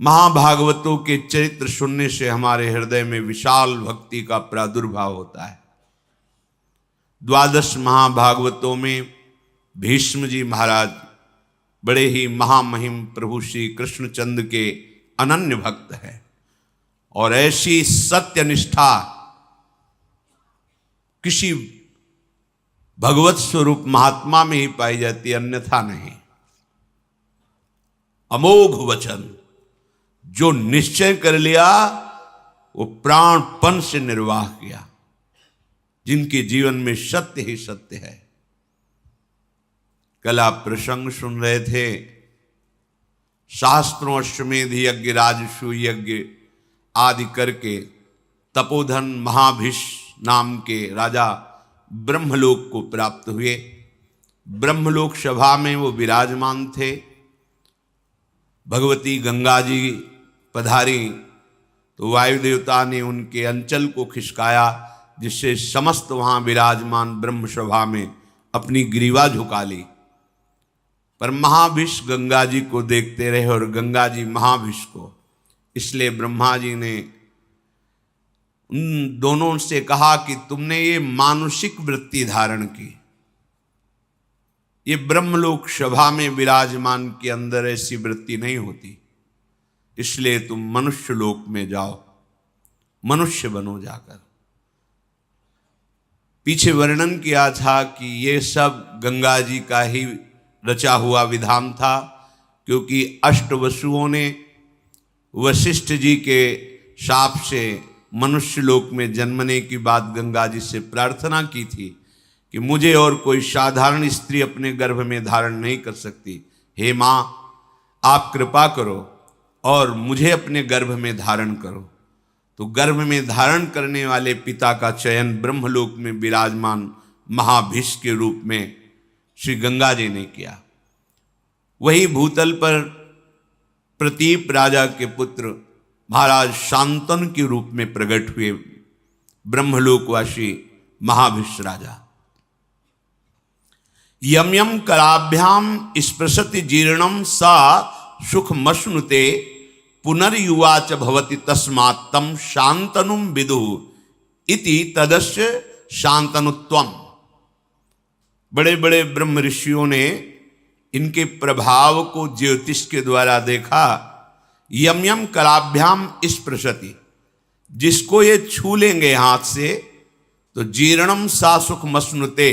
महाभागवतों के चरित्र सुनने से हमारे हृदय में विशाल भक्ति का प्रादुर्भाव होता है। 12 महाभागवतों में भीष्म जी महाराज बड़े ही महामहिम प्रभु श्री कृष्णचंद्र के अनन्य भक्त हैं और ऐसी सत्यनिष्ठा किसी भगवत स्वरूप महात्मा में ही पाई जाती, अन्यथा नहीं। अमोघ वचन, जो निश्चय कर लिया वो प्राणपन से निर्वाह किया, जिनके जीवन में सत्य ही सत्य है। कल आप प्रसंग सुन रहे थे, शास्त्रों अश्वमेध यज्ञ राजसू यज्ञ आदि करके तपोधन महाभिष नाम के राजा ब्रह्मलोक को प्राप्त हुए। ब्रह्मलोक सभा में वो विराजमान थे। भगवती गंगा जी पधारी तो वायु देवता ने उनके अंचल को खिसकाया, जिससे समस्त वहाँ विराजमान ब्रह्म सभा में अपनी ग्रीवा झुका ली। पर महाभिष गंगा जी को देखते रहे और गंगा जी महाभिष को। इसलिए ब्रह्मा जी ने उन दोनों से कहा कि तुमने ये मानुषिक वृत्ति धारण की, ये ब्रह्मलोक सभा में विराजमान के अंदर ऐसी वृत्ति नहीं होती, इसलिए तुम मनुष्य लोक में जाओ, मनुष्य बनो जाकर। पीछे वर्णन किया था कि ये सब गंगा जी का ही रचा हुआ विधान था, क्योंकि अष्टवसुओं ने वशिष्ठ जी के शाप से मनुष्य लोक में जन्मने की बात गंगा जी से प्रार्थना की थी कि मुझे और कोई साधारण स्त्री अपने गर्भ में धारण नहीं कर सकती, हे माँ आप कृपा करो और मुझे अपने गर्भ में धारण करो। तो गर्भ में धारण करने वाले पिता का चयन ब्रह्मलोक में विराजमान महाभिष के रूप में श्री गंगा जी ने किया। वही भूतल पर प्रतीप राजा के पुत्र महाराज शांतनु के रूप में प्रकट हुए ब्रह्मलोकवासी महाभिष राजा। यम यम कराभ्याम स्पृशति जीर्णम सा सुखमश्नुते पुनर्युवाच भवति तस्मात् तम शांतनुम विदु इति तदस्य शांतनुत्वम। बड़े बड़े ब्रह्म ऋषियों ने इनके प्रभाव को ज्योतिष के द्वारा देखा। यम यम कराभ्याम स्पृशति, जिसको ये छू लेंगे हाथ से तो जीर्णम सा सुखमश्नुते,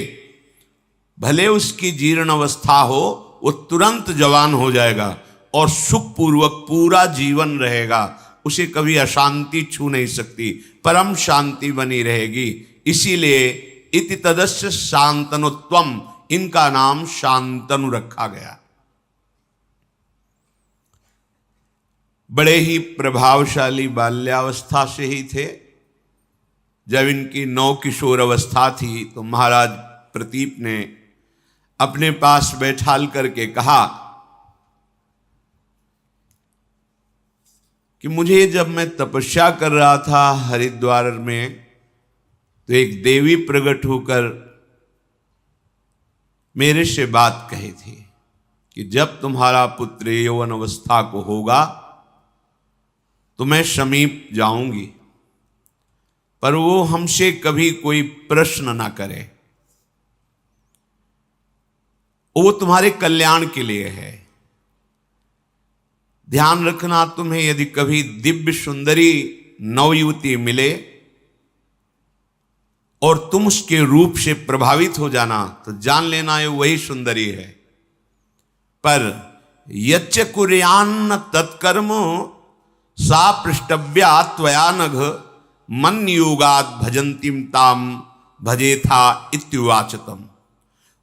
भले उसकी जीर्ण अवस्था हो वो तुरंत जवान हो जाएगा और सुखपूर्वक पूरा जीवन रहेगा, उसे कभी अशांति छू नहीं सकती, परम शांति बनी रहेगी। इसीलिए इति तदस्य शांतनुत्वम, इनका नाम शांतनु रखा गया। बड़े ही प्रभावशाली बाल्यावस्था से ही थे। जब इनकी नौ किशोर अवस्था थी तो महाराज प्रतीप ने अपने पास बैठाल करके कहा कि मुझे जब मैं तपस्या कर रहा था हरिद्वार में तो एक देवी प्रकट होकर मेरे से बात कही थी कि जब तुम्हारा पुत्र यौवन अवस्था को होगा तो मैं समीप जाऊंगी, पर वो हमसे कभी कोई प्रश्न ना करे, वो तुम्हारे कल्याण के लिए है। ध्यान रखना, तुम्हें यदि कभी दिव्य सुंदरी नवयुवती मिले और तुम उसके रूप से प्रभावित हो जाना तो जान लेना ये वही सुंदरी है। पर यच्च कुर्यान्न तत्कर्म सा पृष्ठव्या त्वया नघ मन योगाद भजंतीम ताम भजेथा इत्युवाचतम।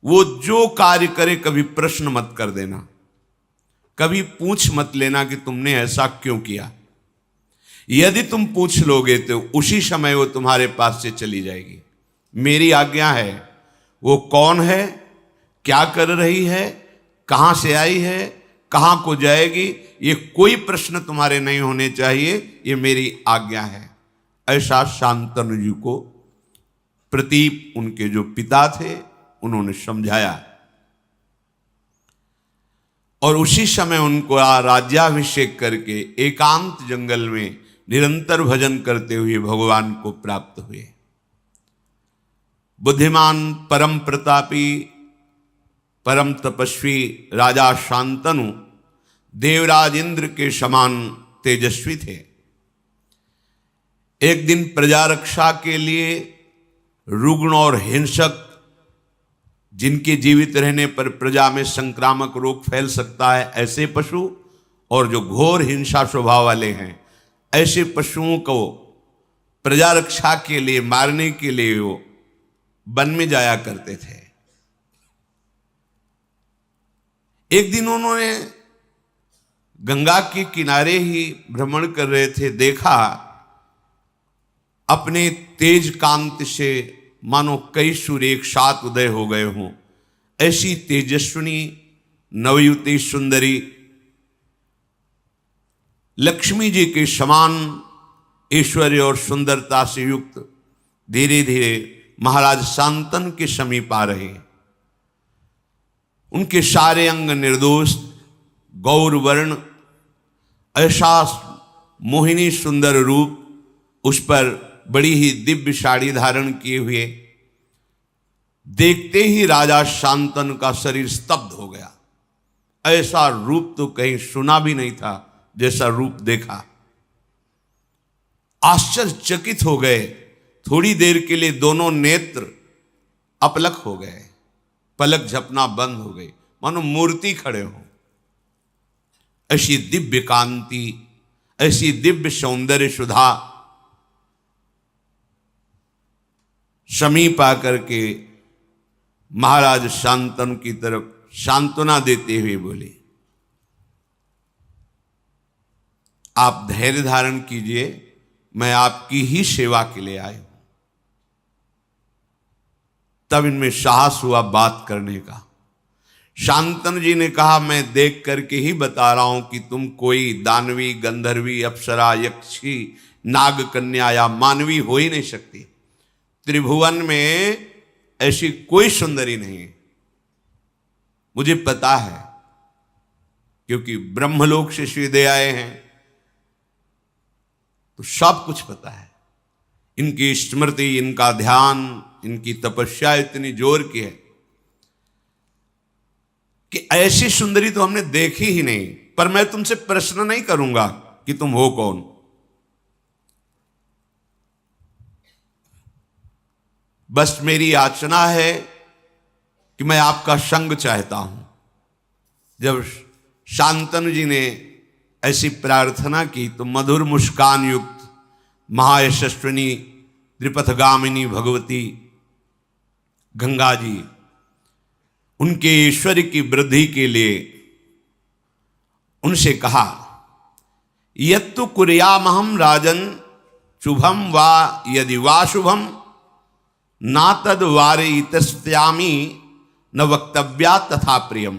वो जो कार्य करे कभी प्रश्न मत कर देना, कभी पूछ मत लेना कि तुमने ऐसा क्यों किया। यदि तुम पूछ लोगे तो उसी समय वो तुम्हारे पास से चली जाएगी। मेरी आज्ञा है, वो कौन है, क्या कर रही है, कहाँ से आई है, कहाँ को जाएगी, ये कोई प्रश्न तुम्हारे नहीं होने चाहिए, ये मेरी आज्ञा है। ऐसा शांतनु जी को प्रतीप उनके जो पिता थे उन्होंने समझाया। और उसी समय उनको राज्याभिषेक करके एकांत जंगल में निरंतर भजन करते हुए भगवान को प्राप्त हुए। बुद्धिमान, परम प्रतापी, परम तपस्वी राजा शांतनु देवराज इंद्र के समान तेजस्वी थे। एक दिन प्रजा रक्षा के लिए रुग्ण और हिंसक, जिनके जीवित रहने पर प्रजा में संक्रामक रोग फैल सकता है, ऐसे पशु और जो घोर हिंसा स्वभाव वाले हैं, ऐसे पशुओं को प्रजा रक्षा के लिए मारने के लिए वो वन में जाया करते थे। एक दिन उन्होंने गंगा के किनारे ही भ्रमण कर रहे थे, देखा अपने तेज कांति से मानो कई सूर्य एक साथ उदय हो गए हों, ऐसी तेजस्विनी नवयुवती सुंदरी लक्ष्मी जी के समान ऐश्वर्य और सुंदरता से युक्त धीरे धीरे महाराज शांतन के समीप आ रहे। उनके सारे अंग निर्दोष गौर वर्ण, ऐसा मोहिनी सुंदर रूप, उस पर बड़ी ही दिव्य साड़ी धारण किए हुए, देखते ही राजा शांतन का शरीर स्तब्ध हो गया। ऐसा रूप तो कहीं सुना भी नहीं था जैसा रूप देखा। आश्चर्यचकित हो गए। थोड़ी देर के लिए दोनों नेत्र अपलक हो गए, पलक झपना बंद हो गई, मानो मूर्ति खड़े हो। ऐसी दिव्य कांति, ऐसी दिव्य सौंदर्य सुधा समीप आकर के महाराज शांतनु की तरफ सांत्वना देते हुए बोले, आप धैर्य धारण कीजिए, मैं आपकी ही सेवा के लिए आया हूं। तब इनमें साहस हुआ बात करने का। शांतनु जी ने कहा, मैं देख करके ही बता रहा हूं कि तुम कोई दानवी, गंधर्वी, अप्सरा, यक्षी, नाग कन्या या मानवी हो ही नहीं सकती। त्रिभुवन में ऐसी कोई सुंदरी नहीं है। मुझे पता है, क्योंकि ब्रह्मलोक से सीधे आए हैं तो सब कुछ पता है। इनकी स्मृति, इनका ध्यान, इनकी तपस्या इतनी जोर की है कि ऐसी सुंदरी तो हमने देखी ही नहीं। पर मैं तुमसे प्रश्न नहीं करूंगा कि तुम हो कौन। बस मेरी याचना है कि मैं आपका संग चाहता हूं। जब शांतनु जी ने ऐसी प्रार्थना की तो मधुर मुस्कान युक्त महायशस्विनी त्रिपथगामिनी भगवती गंगा जी उनके ऐश्वर्य की वृद्धि के लिए उनसे कहा, यत्तु कुर्यामहं राजन शुभम वा यदि वा शुभम ना तद वारयितस्यामि न वक्तव्या तथा प्रियम।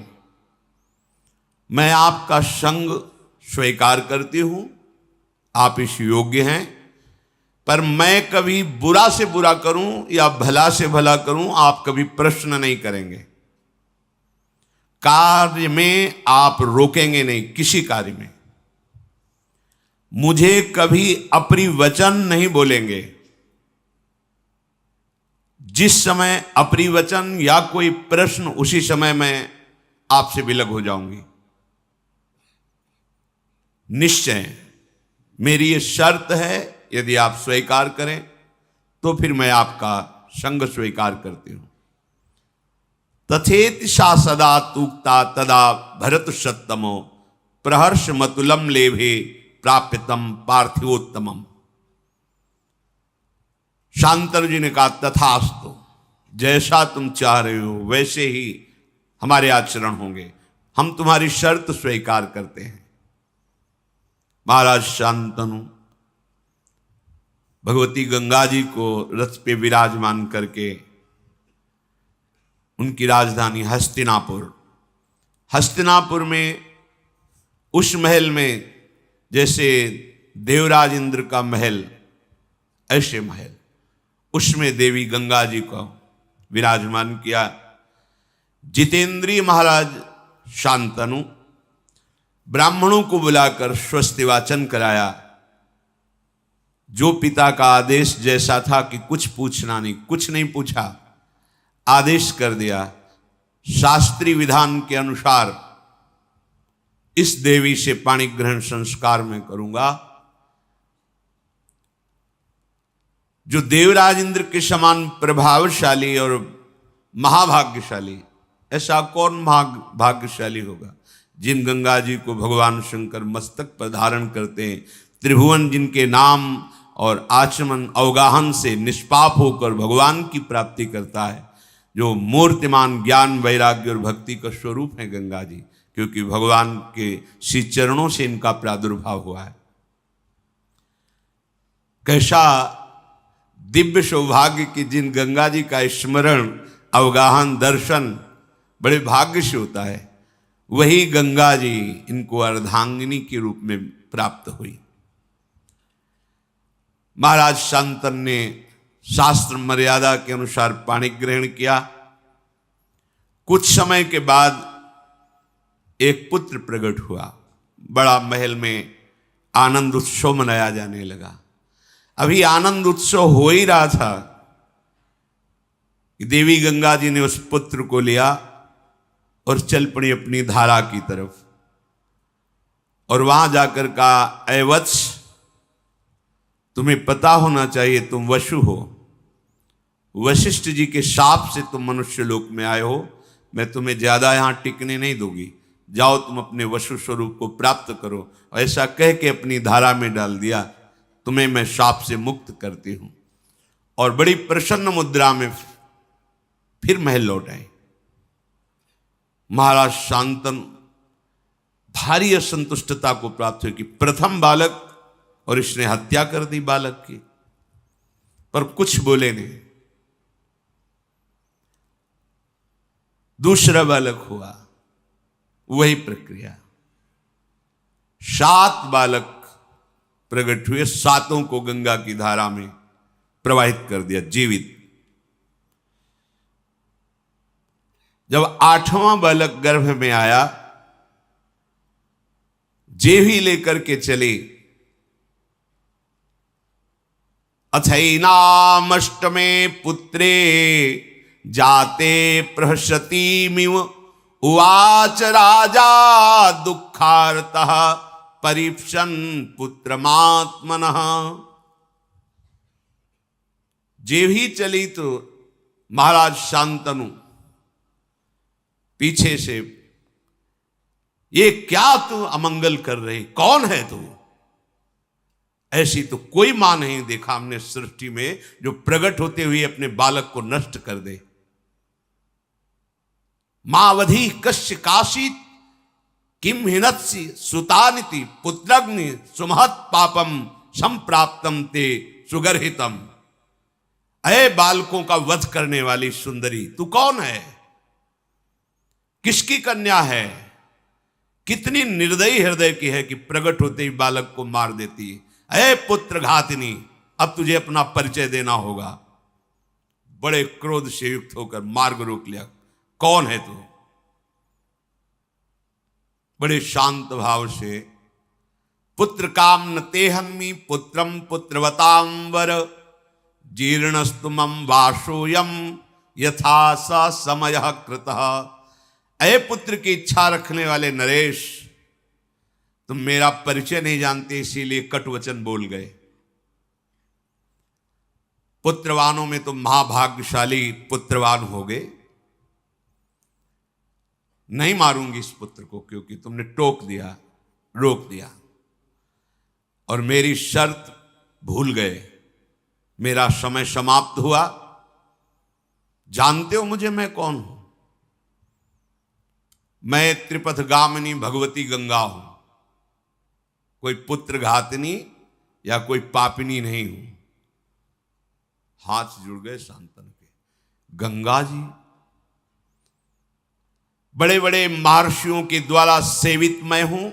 मैं आपका संग स्वीकार करती हूं, आप इस योग्य हैं, पर मैं कभी बुरा से बुरा करूं या भला से भला करूं, आप कभी प्रश्न नहीं करेंगे। कार्य में आप रोकेंगे नहीं, किसी कार्य में मुझे कभी अपरिवचन नहीं बोलेंगे। जिस समय अपरिवचन या कोई प्रश्न, उसी समय मैं आपसे विलग हो जाऊंगी। निश्चय मेरी ये शर्त है, यदि आप स्वीकार करें तो फिर मैं आपका संग स्वीकार करती हूं। तथेति सा सदा तूक्ता तदा भरत सत्तमो प्रहर्ष मतुलम लेभे प्राप्यतम पार्थिवोत्तमम। शांतनु जी ने कहा, तथास्तु, जैसा तुम चाह रहे हो वैसे ही हमारे आचरण होंगे, हम तुम्हारी शर्त स्वीकार करते हैं। महाराज शांतनु भगवती गंगा जी को रथ पे विराजमान करके उनकी राजधानी हस्तिनापुर में उस महल में जैसे देवराज इंद्र का महल, ऐसे महल, उसमें देवी गंगा जी को विराजमान किया। जितेंद्रीय महाराज शांतनु ब्राह्मणों को बुलाकर स्वस्ति वाचन कराया। जो पिता का आदेश जैसा था कि कुछ पूछना नहीं, कुछ नहीं पूछा, आदेश कर दिया शास्त्रीय विधान के अनुसार इस देवी से पाणी ग्रहण संस्कार मैं करूंगा। जो देवराज इंद्र के समान प्रभावशाली और महाभाग्यशाली, ऐसा कौन भाग्यशाली होगा जिन गंगा जी को भगवान शंकर मस्तक पर धारण करते हैं, त्रिभुवन जिनके नाम और आचमन अवगाहन से निष्पाप होकर भगवान की प्राप्ति करता है, जो मूर्तिमान ज्ञान वैराग्य और भक्ति का स्वरूप है गंगा जी, क्योंकि भगवान के श्री चरणों से इनका प्रादुर्भाव हुआ है। कैसा दिव्य सौभाग्य कि जिन गंगा जी का स्मरण अवगाहन दर्शन बड़े भाग्य से होता है, वही गंगा जी इनको अर्धांगिनी के रूप में प्राप्त हुई। महाराज शांतन ने शास्त्र मर्यादा के अनुसार पाणी ग्रहण किया। कुछ समय के बाद एक पुत्र प्रकट हुआ। बड़ा महल में आनंद उत्सव मनाया जाने लगा। अभी आनंद उत्सव हो ही रहा था कि देवी गंगा जी ने उस पुत्र को लिया और चल पड़ी अपनी धारा की तरफ, और वहां जाकर कहा, ऐ वत्स, तुम्हें पता होना चाहिए तुम वसु हो, वशिष्ठ जी के शाप से तुम मनुष्य लोक में आए हो, मैं तुम्हें ज्यादा यहां टिकने नहीं दूंगी, जाओ तुम अपने वसु स्वरूप को प्राप्त करो। ऐसा कह के अपनी धारा में डाल दिया, तुम्हें मैं शाप से मुक्त करती हूं। और बड़ी प्रसन्न मुद्रा में फिर महल लौट आए। महाराज शांतनु भारी असंतुष्टता को प्राप्त हुई कि प्रथम बालक और इसने हत्या कर दी बालक की, पर कुछ बोले नहीं। दूसरा बालक हुआ, वही प्रक्रिया। 7 बालक प्रकट हुए, 7 को गंगा की धारा में प्रवाहित कर दिया जीवित। जब 8वां बालक गर्भ में आया, जेवी लेकर के चले। अथैनामष्टमे पुत्रे जाते प्रहसतीमिव उवाच राजा दुःखार्तः परीक्षन् पुत्रमात्मनः। जेवी चली तो महाराज शांतनु पीछे से, ये क्या तू अमंगल कर रही, कौन है तू? ऐसी तो कोई मां नहीं देखा हमने सृष्टि में जो प्रकट होते हुए अपने बालक को नष्ट कर दे। मावधि कश्य काशीत किम हिनत्सि सुतानिति पुत्रग्नि सुमहत पापम संप्राप्तम ते सुगर्हितम। अय बालकों का वध करने वाली सुंदरी, तू कौन है? किसकी कन्या है? कितनी निर्दयी हृदय की है कि प्रकट होते ही बालक को मार देती है। अय पुत्र घातिनी, अब तुझे अपना परिचय देना होगा। बड़े क्रोध से युक्त होकर मार्ग रोक लिया, कौन है तू? बड़े शांत भाव से, पुत्र काम न तेहन्मी पुत्रम पुत्रवताम वर जीर्णस्तुमं वासोयम यथा स समय कृतः। अय पुत्र की इच्छा रखने वाले नरेश, तुम मेरा परिचय नहीं जानते, इसीलिए कटु वचन बोल गए। पुत्रवानों में तुम महाभाग्यशाली पुत्रवान हो गए। नहीं मारूंगी इस पुत्र को, क्योंकि तुमने टोक दिया, रोक दिया और मेरी शर्त भूल गए। मेरा समय समाप्त हुआ। जानते हो मुझे मैं कौन हूं? मैं त्रिपथगामिनी भगवती गंगा हूं। कोई पुत्र घातनी या कोई पापिनी नहीं हूं। हाथ जुड़ गए शांतन के। गंगा जी बड़े बड़े महर्षियों के द्वारा सेवित मैं हूं।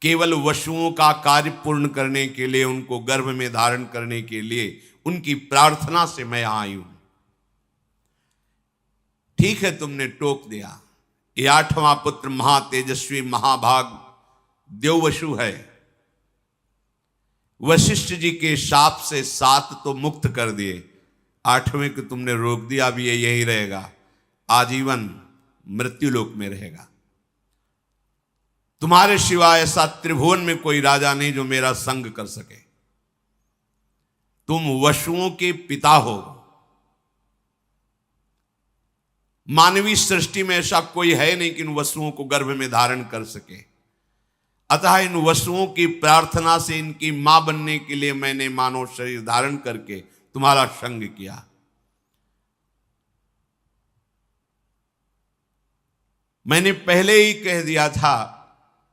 केवल वसुओं का कार्य पूर्ण करने के लिए, उनको गर्भ में धारण करने के लिए, उनकी प्रार्थना से मैं आई हूं। ठीक है, तुमने टोक दिया, ये 8वां पुत्र महातेजस्वी महाभाग देववसु है। वशिष्ठ जी के शाप से 7 तो मुक्त कर दिए, 8वें को तुमने रोक दिया, अब ये यही रहेगा, आजीवन मृत्युलोक में रहेगा। तुम्हारे सिवाय ऐसा त्रिभुवन में कोई राजा नहीं जो मेरा संग कर सके। तुम वसुओं के पिता हो। मानवीय सृष्टि में ऐसा कोई है नहीं कि इन वसुओं को गर्भ में धारण कर सके। अतः इन वसुओं की प्रार्थना से इनकी मां बनने के लिए मैंने मानव शरीर धारण करके तुम्हारा संग किया। मैंने पहले ही कह दिया था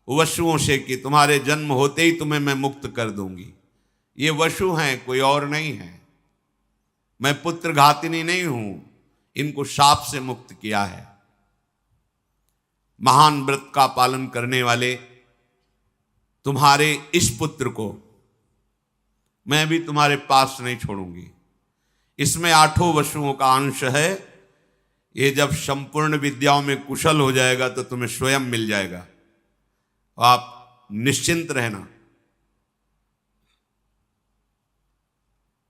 वसुओं से कि तुम्हारे जन्म होते ही तुम्हें मैं मुक्त कर दूंगी। ये वसु हैं, कोई और नहीं है। मैं पुत्र घातिनी नहीं हूं, इनको शाप से मुक्त किया है। महान व्रत का पालन करने वाले तुम्हारे इस पुत्र को मैं भी तुम्हारे पास नहीं छोड़ूंगी। इसमें 8 वसुओं का अंश है। ये जब संपूर्ण विद्याओं में कुशल हो जाएगा तो तुम्हें स्वयं मिल जाएगा, आप निश्चिंत रहना।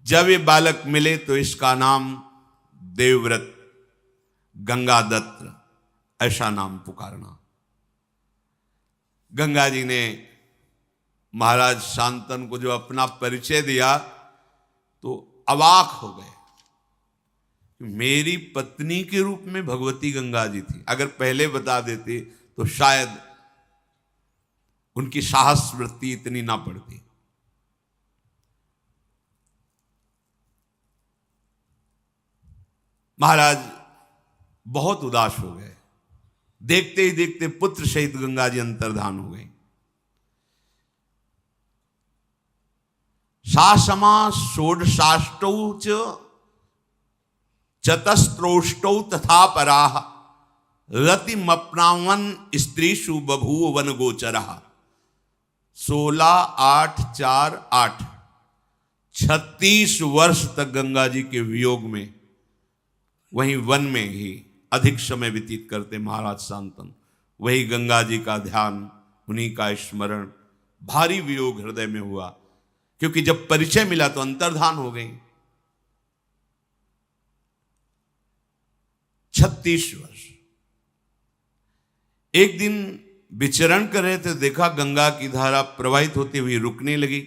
जब ये बालक मिले तो इसका नाम देवव्रत गंगादत्त ऐसा नाम पुकारना। गंगा जी ने महाराज शांतनु को जो अपना परिचय दिया तो अवाक हो गए। मेरी पत्नी के रूप में भगवती गंगा जी थी। अगर पहले बता देते तो शायद उनकी साहस वृत्ति इतनी ना पड़ती। महाराज बहुत उदास हो गए। देखते ही देखते पुत्र सहित गंगा जी अंतर्धान हो गई। सासमा षोडशाष्टौ च चतस्त्रोष्टौ तथा पराः रतिमप्नावन स्त्रीषु बभूव वन गोचरः। 16, 8, 4, 8 36 वर्ष तक गंगा जी के वियोग में वहीं वन में ही अधिक समय व्यतीत करते महाराज शांतनु। वही गंगा जी का ध्यान, उन्हीं का स्मरण। भारी वियोग हृदय में हुआ, क्योंकि जब परिचय मिला तो अंतर्धान हो गई। 36 वर्ष। एक दिन विचरण कर रहे थे, देखा गंगा की धारा प्रवाहित होती हुई रुकने लगी।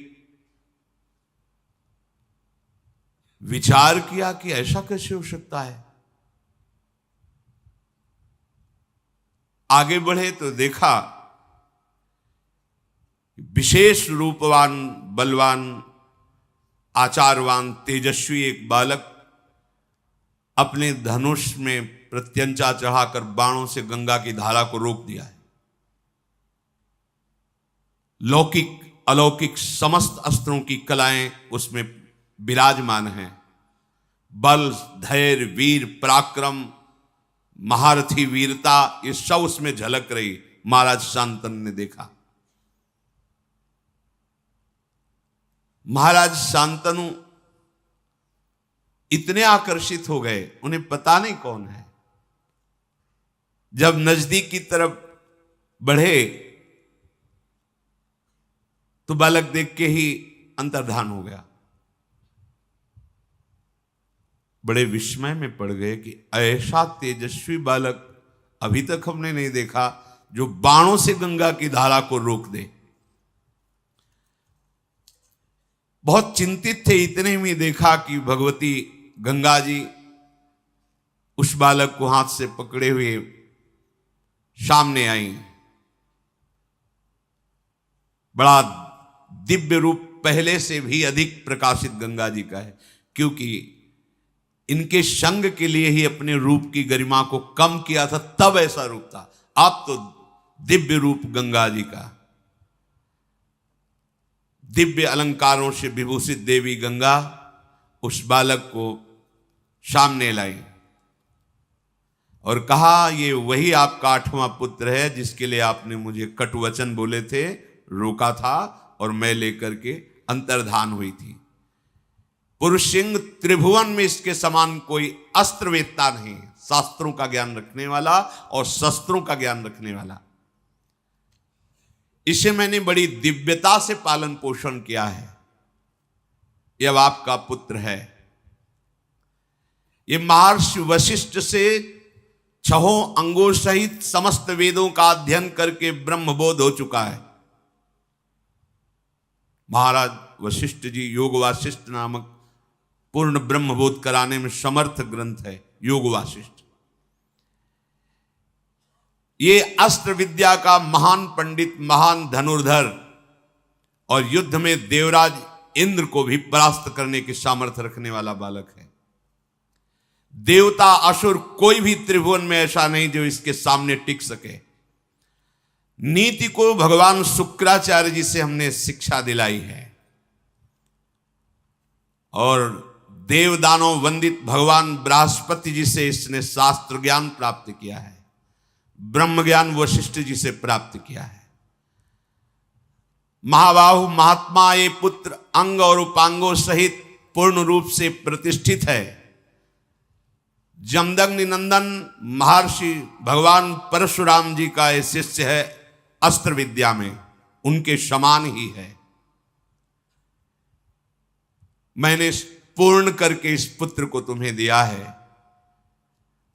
विचार किया कि ऐसा कैसे हो सकता है। आगे बढ़े तो देखा विशेष रूपवान, बलवान, आचारवान, तेजस्वी एक बालक अपने धनुष में प्रत्यंचा चढ़ाकर बाणों से गंगा की धारा को रोक दिया है। लौकिक अलौकिक समस्त अस्त्रों की कलाएं उसमें विराजमान हैं। बल, धैर्य, वीर, पराक्रम, महारथी वीरता, ये सब उसमें झलक रही। महाराज शांतनु ने देखा। महाराज शांतनु इतने आकर्षित हो गए, उन्हें पता नहीं कौन है। जब नजदीक की तरफ बढ़े तो बालक देख के ही अंतर्धान हो गया। बड़े विस्मय में पड़ गए कि ऐसा तेजस्वी बालक अभी तक हमने नहीं देखा जो बाणों से गंगा की धारा को रोक दे। बहुत चिंतित थे। इतने में देखा कि भगवती गंगा जी उस बालक को हाथ से पकड़े हुए सामने आई। बड़ा दिव्य रूप पहले से भी अधिक प्रकाशित गंगा जी का है, क्योंकि इनके संग के लिए ही अपने रूप की गरिमा को कम किया था, तब ऐसा रूप था। अब तो दिव्य रूप गंगा जी का। दिव्य अलंकारों से विभूषित देवी गंगा उस बालक को सामने लाई और कहा, ये वही आपका 8वां पुत्र है जिसके लिए आपने मुझे कटुवचन बोले थे, रोका था और मैं लेकर के अंतर्धान हुई थी। पुरुष सिंह त्रिभुवन में इसके समान कोई अस्त्र वेत्ता नहीं, शास्त्रों का ज्ञान रखने वाला और शस्त्रों का ज्ञान रखने वाला। इसे मैंने बड़ी दिव्यता से पालन पोषण किया है। यह अब आपका पुत्र है। ये महर्षि वशिष्ठ से 6 अंगों सहित समस्त वेदों का अध्ययन करके ब्रह्मबोध हो चुका है। महाराज वशिष्ठ जी योग वासिष्ठ नामक पूर्ण ब्रह्मबोध कराने में समर्थ ग्रंथ है योग वासिष्ठ। ये अस्त्र विद्या का महान पंडित, महान धनुर्धर और युद्ध में देवराज इंद्र को भी परास्त करने की सामर्थ्य रखने वाला बालक है। देवता असुर कोई भी त्रिभुवन में ऐसा नहीं जो इसके सामने टिक सके। नीति को भगवान शुक्राचार्य जी से हमने शिक्षा दिलाई है और देवदानों वंदित भगवान बृहस्पति जी से इसने शास्त्र ज्ञान प्राप्त किया है। ब्रह्म ज्ञान वशिष्ठ जी से प्राप्त किया है। महाबाहु महात्मा ये पुत्र अंग और उपांगों सहित पूर्ण रूप से प्रतिष्ठित है। जमदग्नि नंदन महर्षि भगवान परशुराम जी का ये शिष्य है। अस्त्र विद्या में उनके समान ही है। मैंने पूर्ण करके इस पुत्र को तुम्हें दिया है।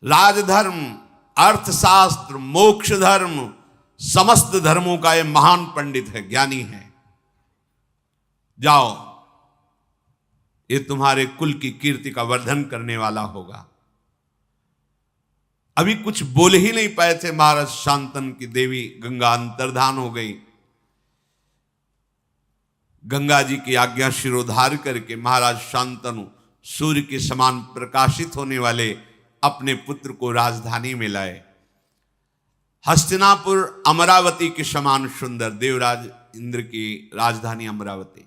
राजधर्म, अर्थशास्त्र, मोक्ष धर्म, समस्त धर्मों का ये महान पंडित है, ज्ञानी है। जाओ, ये तुम्हारे कुल की कीर्ति का वर्धन करने वाला होगा। अभी कुछ बोल ही नहीं पाए थे महाराज शांतनु की देवी गंगा अंतर्धान हो गई। गंगा जी की आज्ञा शिरोधार करके महाराज शांतनु सूर्य के समान प्रकाशित होने वाले अपने पुत्र को राजधानी में लाए। हस्तिनापुर अमरावती के समान सुंदर देवराज इंद्र की राजधानी अमरावती।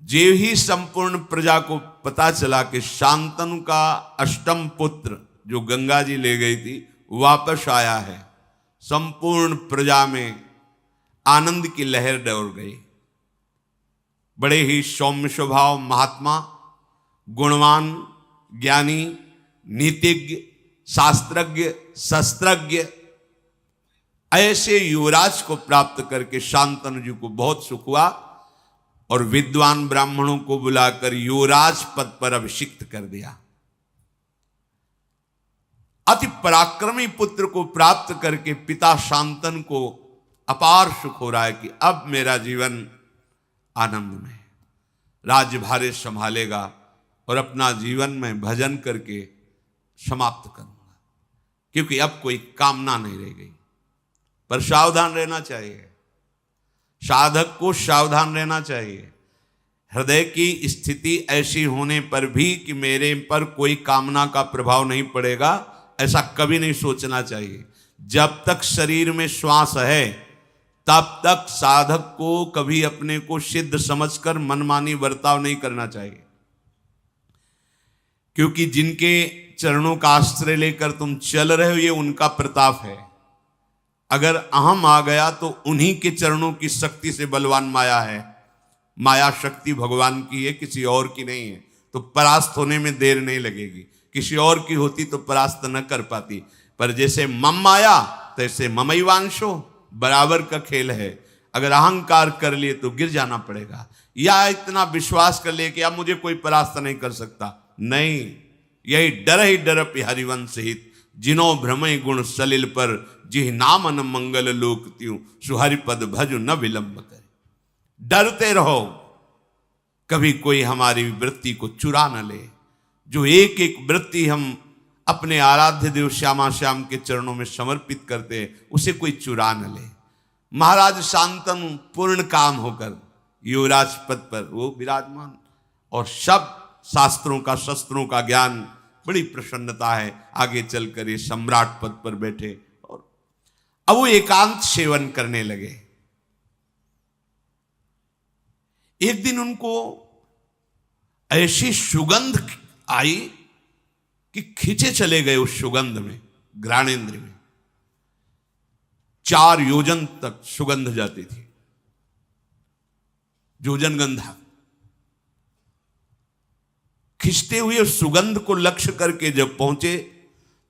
जे ही संपूर्ण प्रजा को पता चला कि शांतनु का अष्टम पुत्र जो गंगा जी ले गई थी वापस आया है, संपूर्ण प्रजा में आनंद की लहर दौड़ गई। बड़े ही सौम्य स्वभाव महात्मा, गुणवान, ज्ञानी, नीतिज्ञ, शास्त्रज्ञ, शस्त्रज्ञ ऐसे युवराज को प्राप्त करके शांतनु जी को बहुत सुख हुआ और विद्वान ब्राह्मणों को बुलाकर युवराज पद पर अभिषिक्त कर दिया। अति पराक्रमी पुत्र को प्राप्त करके पिता शांतनु को अपार सुख हो रहा है कि अब मेरा जीवन आनंद में, राज्य भारे संभालेगा और अपना जीवन में भजन करके समाप्त करूंगा, क्योंकि अब कोई कामना नहीं रह गई। पर सावधान रहना चाहिए, साधक को सावधान रहना चाहिए। हृदय की स्थिति ऐसी होने पर भी कि मेरे पर कोई कामना का प्रभाव नहीं पड़ेगा, ऐसा कभी नहीं सोचना चाहिए। जब तक शरीर में श्वास है तब तक साधक को कभी अपने को सिद्ध समझकर मनमानी बर्ताव नहीं करना चाहिए, क्योंकि जिनके चरणों का आश्रय लेकर तुम चल रहे हो ये उनका प्रताप है। अगर अहम आ गया तो उन्हीं के चरणों की शक्ति से बलवान माया है। माया शक्ति भगवान की है, किसी और की नहीं है। तो परास्त होने में देर नहीं लगेगी। किसी और की होती तो परास्त न कर पाती, पर जैसे मम माया तैसे ममैवांशो, बराबर का खेल है। अगर अहंकार कर लिए तो गिर जाना पड़ेगा, या इतना विश्वास कर लिए कि अब मुझे कोई परास्त नहीं कर सकता। नहीं, यही डर ही डर हरिवंश हित, जिनो भ्रमय गुण सलिल पर, जिह नाम न मंगल लोक त्यों, सुहरिपद भज न विलंब करे। डरते रहो, कभी कोई हमारी वृत्ति को चुरा न ले। जो एक एक वृत्ति हम अपने आराध्य देव श्यामा श्याम के चरणों में समर्पित करते हैं, उसे कोई चुरा न ले। महाराज शांतनु पूर्ण काम होकर युवराज पद पर वो विराजमान, और सब शास्त्रों का शस्त्रों का ज्ञान, बड़ी प्रसन्नता है। आगे चलकर ये सम्राट पद पर बैठे और अब वो एकांत सेवन करने लगे। एक दिन उनको ऐसी सुगंध आई कि खींचे चले गए उस सुगंध में, घ्राणेन्द्र में। 4 योजन तक सुगंध जाती थी, योजन गंधा। खिंचते हुए सुगंध को लक्ष्य करके जब पहुंचे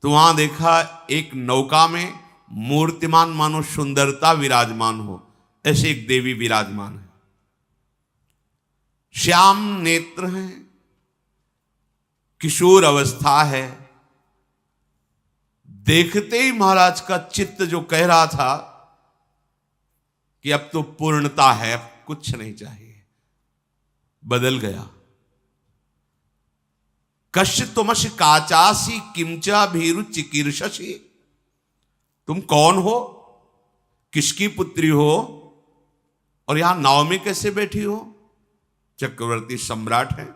तो वहां देखा एक नौका में मूर्तिमान मानो सुंदरता विराजमान हो, ऐसे एक देवी विराजमान है। श्याम नेत्र हैं, किशोर अवस्था है। देखते ही महाराज का चित्त जो कह रहा था कि अब तो पूर्णता है, अब कुछ नहीं चाहिए, बदल गया। कश्यतुमसि काचासी किंचा भीरु चिकीर्षसि, तुम कौन हो, किसकी पुत्री हो और यहां नाव में कैसे बैठी हो? चक्रवर्ती सम्राट है।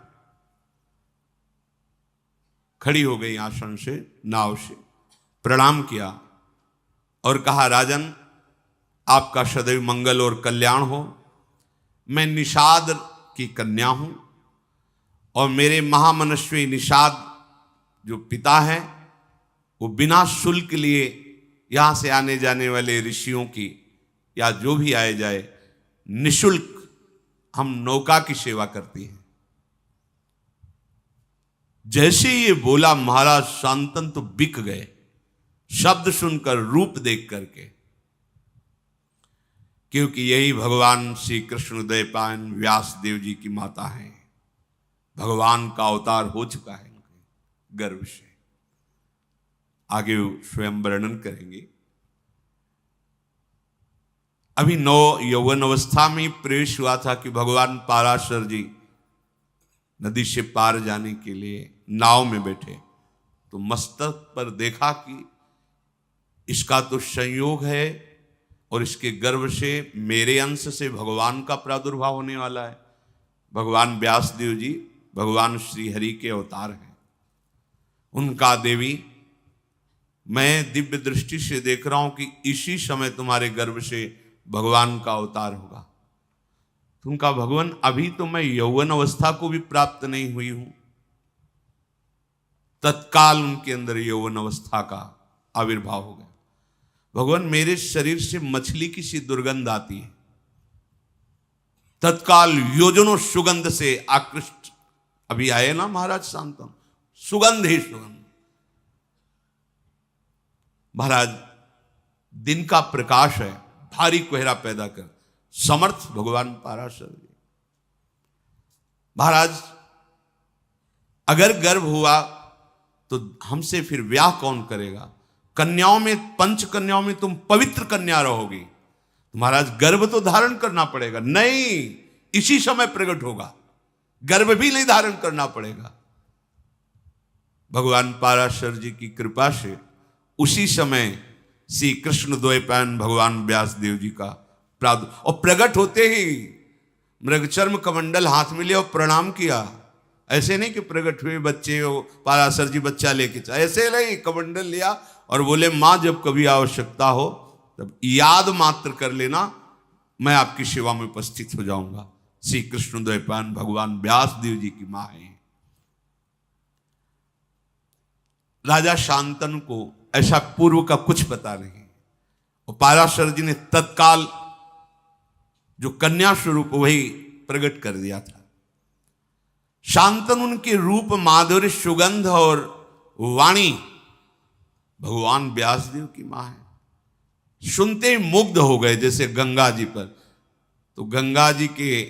खड़ी हो गई आसन से, नाव से प्रणाम किया और कहा, राजन आपका सदैव मंगल और कल्याण हो। मैं निषाद की कन्या हूं और मेरे महामनस्वी निषाद जो पिता हैं वो बिना शुल्क लिए यहां से आने जाने वाले ऋषियों की या जो भी आए जाए निशुल्क हम नौका की सेवा करती हैं। जैसे ये बोला महाराज शांतन तो बिक गए, शब्द सुनकर रूप देख करके, क्योंकि यही भगवान श्री कृष्ण उदयपायन व्यास देव जी की माता हैं। भगवान का अवतार हो चुका है उनके गर्भ से। आगे स्वयं वर्णन करेंगे। अभी नौ यौवन अवस्था में प्रवेश हुआ था कि भगवान पाराशर जी नदी से पार जाने के लिए नाव में बैठे तो मस्तक पर देखा कि इसका तो संयोग है और इसके गर्भ से मेरे अंश से भगवान का प्रादुर्भाव होने वाला है। भगवान व्यासदेव जी भगवान श्री हरि के अवतार हैं। उनका देवी मैं दिव्य दृष्टि से देख रहा हूं कि इसी समय तुम्हारे गर्भ से भगवान का अवतार होगा। उनका भगवान अभी तो मैं यौवन अवस्था को भी प्राप्त नहीं हुई हूं। तत्काल उनके अंदर यौवन अवस्था का आविर्भाव हो गया। भगवान मेरे शरीर से मछली की सी दुर्गंध आती है। तत्काल योजनों सुगंध से आकृष्ट, अभी आए ना महाराज शांतम, सुगंध ही सुगंध। महाराज दिन का प्रकाश है, भारी कोहरा पैदा कर समर्थ भगवान पाराशर जी। महाराज अगर गर्भ हुआ तो हमसे फिर ब्याह कौन करेगा? कन्याओं में, पंच कन्याओं में तुम पवित्र कन्या रहोगी, महाराज गर्भ तो धारण करना पड़ेगा। नहीं, इसी समय प्रकट होगा, गर्भ भी नहीं धारण करना पड़ेगा। भगवान पाराशर जी की कृपा से उसी समय श्री कृष्ण द्वैपायन भगवान व्यासदेव जी का प्रादुर्भाव, और प्रकट होते ही मृगचर्म कमंडल हाथ में लिया और प्रणाम किया। ऐसे नहीं कि प्रकट हुए बच्चे हो, पाराशर जी बच्चा लेके चले, ऐसे नहीं, कमंडल लिया और बोले मां जब कभी आवश्यकता हो तब याद मात्र कर लेना, मैं आपकी सेवा में उपस्थित हो जाऊंगा। श्री कृष्ण द्वैपायन भगवान व्यासदेव जी की मां है। राजा शांतनु को ऐसा पूर्व का कुछ पता नहीं, और पाराशर जी ने तत्काल जो कन्या स्वरूप वही प्रकट कर दिया था। शांतनु उनके रूप, माधुर्य, सुगंध और वाणी भगवान व्यासदेव की मां है। सुनते ही मुग्ध हो गए, जैसे गंगा जी पर। तो गंगा जी के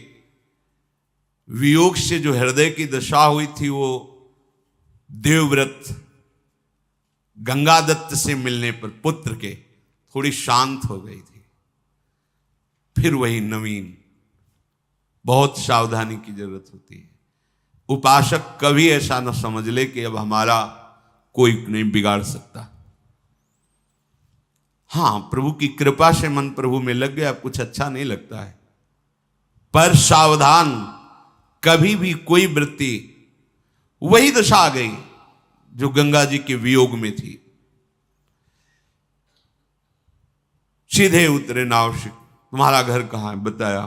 वियोग से जो हृदय की दशा हुई थी, वो देवव्रत गंगा दत्त से मिलने पर पुत्र के थोड़ी शांत हो गई थी। फिर वही नवीन, बहुत सावधानी की जरूरत होती है। उपासक कभी ऐसा न समझ ले कि अब हमारा कोई नहीं बिगाड़ सकता। हां, प्रभु की कृपा से मन प्रभु में लग गया, कुछ अच्छा नहीं लगता है, पर सावधान, कभी भी कोई वृत्ति, वही दशा आ गई जो गंगा जी के वियोग में थी। सीधे उतरे नाव से, तुम्हारा घर कहां है? बताया।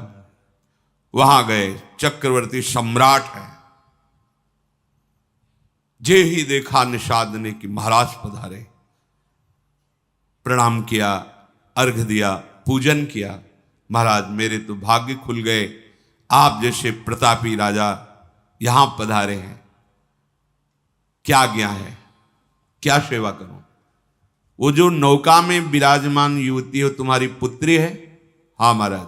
वहां गए, चक्रवर्ती सम्राट है। जे ही देखा निषाद ने कि महाराज पधारे, प्रणाम किया, अर्घ दिया, पूजन किया। महाराज मेरे तो भाग्य खुल गए, आप जैसे प्रतापी राजा यहां पधारे हैं। क्या आज्ञा है, क्या सेवा करूं? वो जो नौका में विराजमान युवती हो तुम्हारी पुत्री है? हाँ महाराज,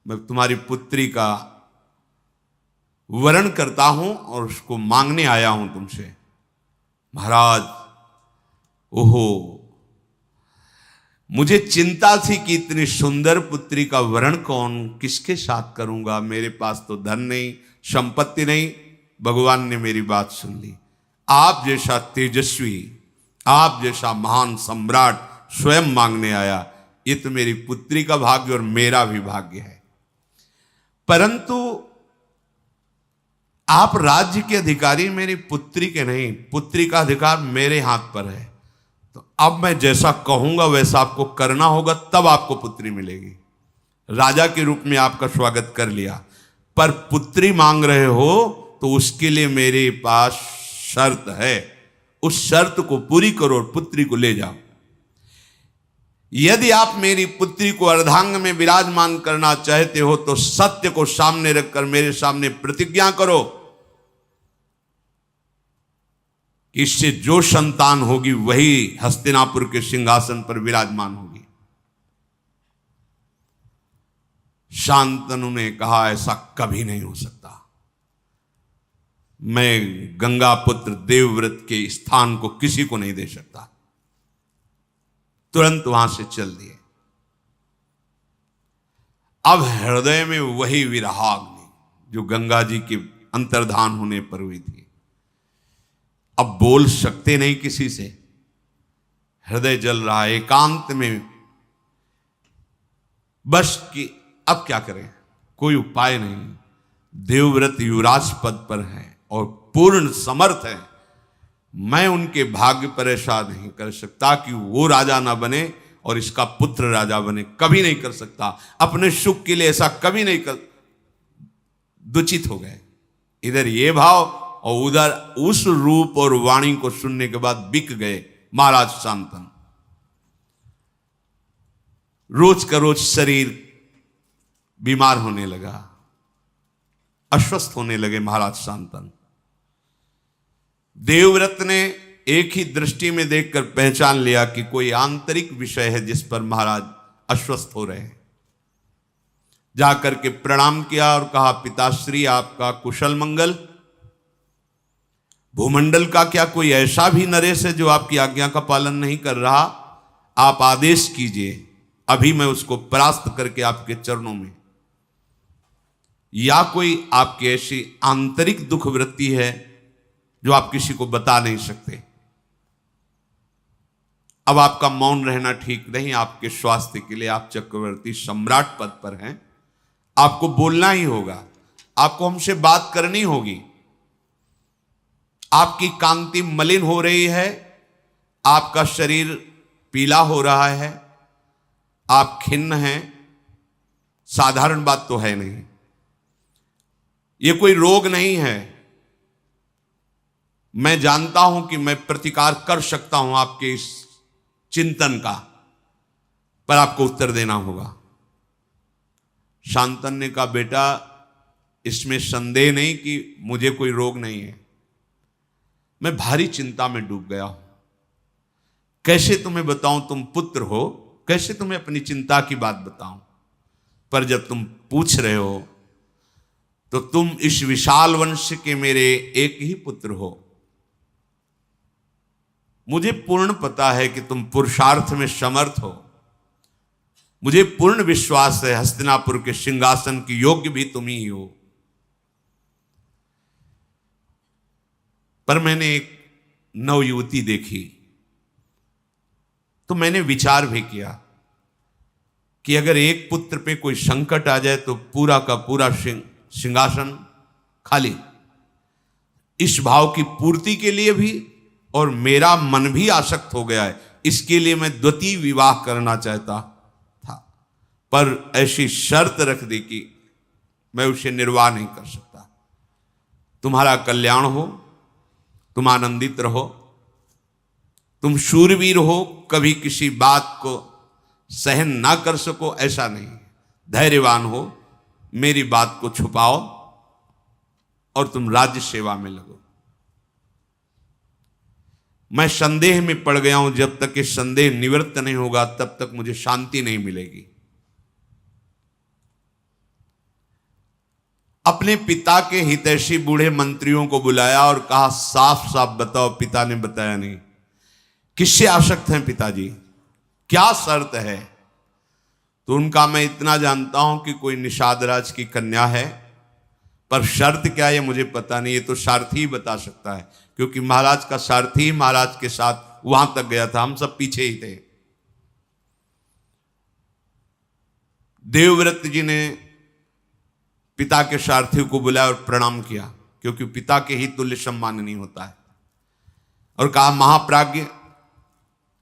मैं तुम्हारी पुत्री का वरण करता हूं और उसको मांगने आया हूं तुमसे। महाराज, ओहो, मुझे चिंता थी कि इतनी सुंदर पुत्री का वरण किसके साथ करूंगा, मेरे पास तो धन नहीं, संपत्ति नहीं। भगवान ने मेरी बात सुन ली। आप जैसा तेजस्वी, आप जैसा महान सम्राट स्वयं मांगने आया, ये तो मेरी पुत्री का भाग्य और मेरा भी भाग्य है। परंतु आप राज्य के अधिकारी मेरी पुत्री के नहीं, पुत्री का अधिकार मेरे हाथ पर है। तो अब मैं जैसा कहूंगा वैसा आपको करना होगा, तब आपको पुत्री मिलेगी। राजा के रूप में आपका स्वागत कर लिया, पर पुत्री मांग रहे हो तो उसके लिए मेरे पास शर्त है। उस शर्त को पूरी करो और पुत्री को ले जाओ। यदि आप मेरी पुत्री को अर्धांग में विराजमान करना चाहते हो तो सत्य को सामने रखकर मेरे सामने प्रतिज्ञा करो कि इससे जो संतान होगी वही हस्तिनापुर के सिंहासन पर विराजमान होगी। शांतनु ने कहा, ऐसा कभी नहीं हो सकता। मैं गंगा पुत्र देवव्रत के स्थान को किसी को नहीं दे सकता। तुरंत वहां से चल दिए। अब हृदय में वही विरहाग्नि जो गंगा जी के अंतर्धान होने पर हुई थी। अब बोल सकते नहीं किसी से, हृदय जल रहा है एकांत में, बस कि अब क्या करें, कोई उपाय नहीं। देवव्रत युवराज पद पर है और पूर्ण समर्थ है। मैं उनके भाग्य पर ऐसा नहीं कर सकता कि वो राजा ना बने और इसका पुत्र राजा बने, कभी नहीं कर सकता। अपने सुख के लिए ऐसा कभी नहीं कर। दुचित हो गए, इधर ये भाव और उधर उस रूप और वाणी को सुनने के बाद बिक गए महाराज शांतनु। रोज का रोज शरीर बीमार होने लगा, अस्वस्थ होने लगे महाराज शांतनु। देवव्रत ने एक ही दृष्टि में देखकर पहचान लिया कि कोई आंतरिक विषय है जिस पर महाराज अस्वस्थ हो रहे हैं। जाकर के प्रणाम किया और कहा, पिताश्री आपका कुशल मंगल। भूमंडल का क्या कोई ऐसा भी नरेश है जो आपकी आज्ञा का पालन नहीं कर रहा? आप आदेश कीजिए, अभी मैं उसको परास्त करके आपके चरणों में। या कोई आपकी ऐसी आंतरिक दुख वृत्ति है जो आप किसी को बता नहीं सकते? अब आपका मौन रहना ठीक नहीं। आपके स्वास्थ्य के लिए आप चक्रवर्ती सम्राट पद पर हैं, आपको बोलना ही होगा, आपको हमसे बात करनी होगी। आपकी कांति मलिन हो रही है, आपका शरीर पीला हो रहा है, आप खिन्न हैं। साधारण बात तो है नहीं, ये कोई रोग नहीं है। मैं जानता हूं कि मैं प्रतिकार कर सकता हूं आपके इस चिंतन का, पर आपको उत्तर देना होगा। शांतनु ने कहा, बेटा इसमें संदेह नहीं कि मुझे कोई रोग नहीं है, मैं भारी चिंता में डूब गया हूं। कैसे तुम्हें बताऊं, तुम पुत्र हो, कैसे तुम्हें अपनी चिंता की बात बताऊं? पर जब तुम पूछ रहे हो तो तुम इस विशाल वंश के मेरे एक ही पुत्र हो। मुझे पूर्ण पता है कि तुम पुरुषार्थ में समर्थ हो। मुझे पूर्ण विश्वास है हस्तिनापुर के सिंहासन की योग्य भी तुम ही हो। पर मैंने एक नवयुवती देखी तो मैंने विचार भी किया कि अगर एक पुत्र पे कोई संकट आ जाए तो पूरा का पूरा सिंहासन खाली। इस भाव की पूर्ति के लिए भी, और मेरा मन भी आसक्त हो गया है, इसके लिए मैं द्वितीय विवाह करना चाहता था, पर ऐसी शर्त रख दी कि मैं उसे निर्वाह नहीं कर सकता। तुम्हारा कल्याण हो, तुम आनंदित रहो, तुम शूरवीर हो, कभी किसी बात को सहन ना कर सको ऐसा नहीं, धैर्यवान हो, मेरी बात को छुपाओ और तुम राज्य सेवा में लगो। मैं संदेह में पड़ गया हूं, जब तक ये संदेह निवृत्त नहीं होगा तब तक मुझे शांति नहीं मिलेगी। अपने पिता के हितैषी बूढ़े मंत्रियों को बुलाया और कहा, साफ साफ बताओ। पिता ने बताया नहीं। किससे आसक्त हैं पिताजी, क्या शर्त है? तो उनका, मैं इतना जानता हूं कि कोई निषाद राज की कन्या है, पर शर्त क्या है ये मुझे पता नहीं, ये तो सारथी ही बता सकता है, क्योंकि महाराज का सारथी महाराज के साथ वहां तक गया था, हम सब पीछे ही थे। देवव्रत जी ने पिता के सारथी को बुलाया और प्रणाम किया, क्योंकि पिता के ही तुल्य सम्माननीय होता है, और कहा, महाप्राज्ञ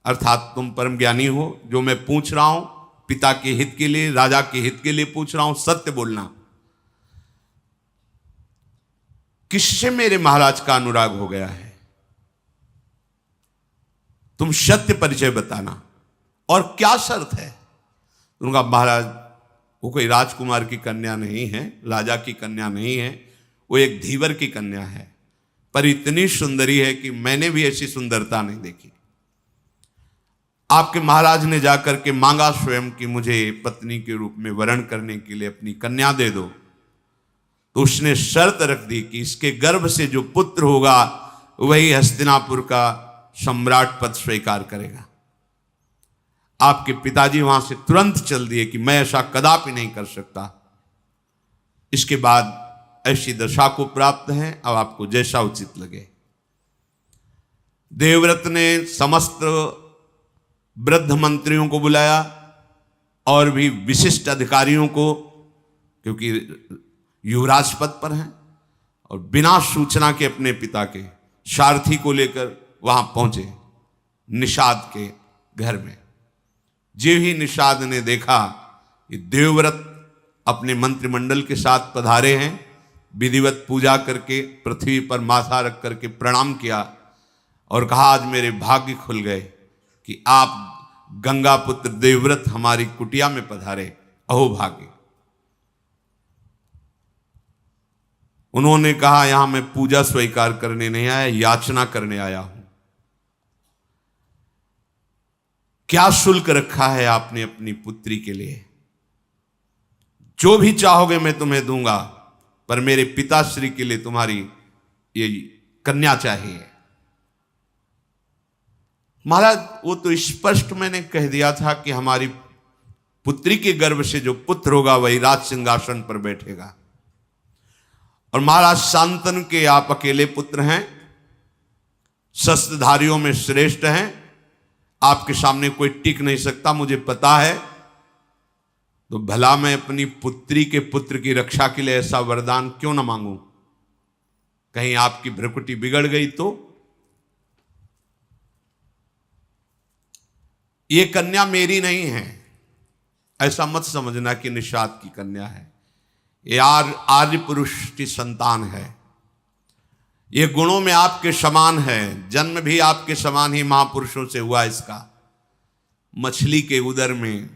अर्थात तुम परम ज्ञानी हो, जो मैं पूछ रहा हूं पिता के हित के लिए, राजा के हित के लिए पूछ रहा हूं, सत्य बोलना। किससे मेरे महाराज का अनुराग हो गया है? तुम सत्य परिचय बताना, और क्या शर्त है? उनका, महाराज वो कोई राजकुमार की कन्या नहीं है, राजा की कन्या नहीं है, वो एक धीवर की कन्या है, पर इतनी सुंदरी है कि मैंने भी ऐसी सुंदरता नहीं देखी। आपके महाराज ने जाकर के मांगा स्वयं कि मुझे पत्नी के रूप में वरण करने के लिए अपनी कन्या दे दो, तो उसने शर्त रख दी कि इसके गर्भ से जो पुत्र होगा वही हस्तिनापुर का सम्राट पद स्वीकार करेगा। आपके पिताजी वहां से तुरंत चल दिए कि मैं ऐसा कदापि नहीं कर सकता। इसके बाद ऐसी दशा को प्राप्त है, अब आपको जैसा उचित लगे। देवव्रत ने समस्त वृद्ध मंत्रियों को बुलाया और भी विशिष्ट अधिकारियों को, क्योंकि युवराज पद पर हैं, और बिना सूचना के अपने पिता के सारथी को लेकर वहां पहुंचे निषाद के घर में। जो ही निषाद ने देखा कि देवव्रत अपने मंत्रिमंडल के साथ पधारे हैं, विधिवत पूजा करके पृथ्वी पर माथा रख करके प्रणाम किया और कहा, आज मेरे भाग्य खुल गए कि आप गंगा पुत्र देवव्रत हमारी कुटिया में पधारे, अहो भाग्य। उन्होंने कहा, यहां मैं पूजा स्वीकार करने नहीं आया, याचना करने आया हूं। क्या शुल्क रखा है आपने अपनी पुत्री के लिए? जो भी चाहोगे मैं तुम्हें दूंगा, पर मेरे पिताश्री के लिए तुम्हारी ये कन्या चाहिए। महाराज, वो तो स्पष्ट मैंने कह दिया था कि हमारी पुत्री के गर्भ से जो पुत्र होगा वही राज सिंहासन पर बैठेगा। और महाराज शांतनु के आप अकेले पुत्र हैं, शस्त्रधारियों में श्रेष्ठ हैं, आपके सामने कोई टिक नहीं सकता, मुझे पता है। तो भला मैं अपनी पुत्री के पुत्र की रक्षा के लिए ऐसा वरदान क्यों ना मांगूं? कहीं आपकी भ्रकुटी बिगड़ गई तो? ये कन्या मेरी नहीं है, ऐसा मत समझना कि निषाद की कन्या है। ये आर्य पुरुष की संतान है, ये गुणों में आपके समान है, जन्म भी आपके समान ही महापुरुषों से हुआ इसका। मछली के उदर में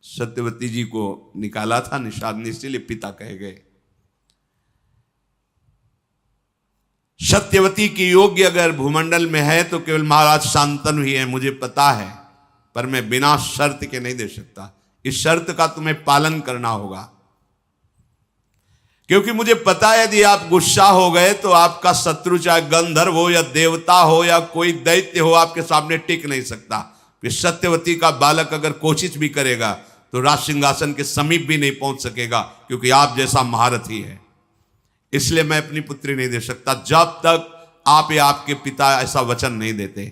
सत्यवती जी को निकाला था निषाद ने, इसीलिए पिता कहे गए। सत्यवती की योग्य अगर भूमंडल में है तो केवल महाराज शांतनु ही है, मुझे पता है, पर मैं बिना शर्त के नहीं दे सकता। इस शर्त का तुम्हें पालन करना होगा, क्योंकि मुझे पता है यदि आप गुस्सा हो गए तो आपका शत्रु चाहे गंधर्व हो या देवता हो या कोई दैत्य हो, आपके सामने टिक नहीं सकता। फिर सत्यवती का बालक अगर कोशिश भी करेगा तो राज सिंहासन के समीप भी नहीं पहुंच सकेगा, क्योंकि आप जैसा महारथी है। इसलिए मैं अपनी पुत्री नहीं दे सकता जब तक आप या आपके पिता ऐसा वचन नहीं देते।